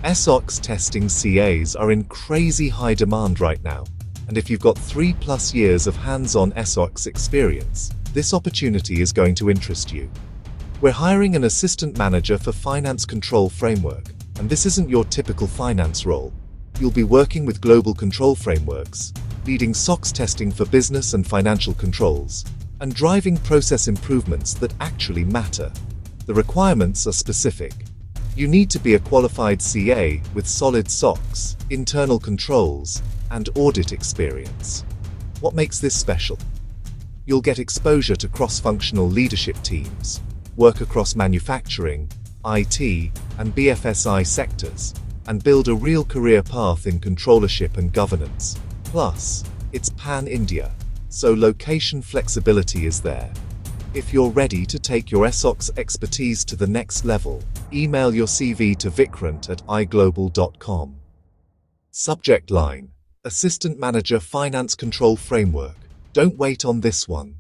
SOX testing CAs are in crazy high demand right now, and if you've got 3+ years of hands-on SOX experience, this opportunity is going to interest you. We're hiring an assistant manager for finance control framework, and this isn't your typical finance role. You'll be working with global control frameworks, leading SOX testing for business and financial controls, and driving process improvements that actually matter. The requirements are specific. You need to be a qualified CA with solid SOX, internal controls, and audit experience. What makes this special? You'll get exposure to cross-functional leadership teams, work across manufacturing, IT, and BFSI sectors, and build a real career path in controllership and governance. Plus, it's pan-India, so location flexibility is there. If you're ready to take your SOX expertise to the next level, email your CV to vikrant@iglobal.com. Subject line: Assistant Manager Finance Control Framework. Don't wait on this one.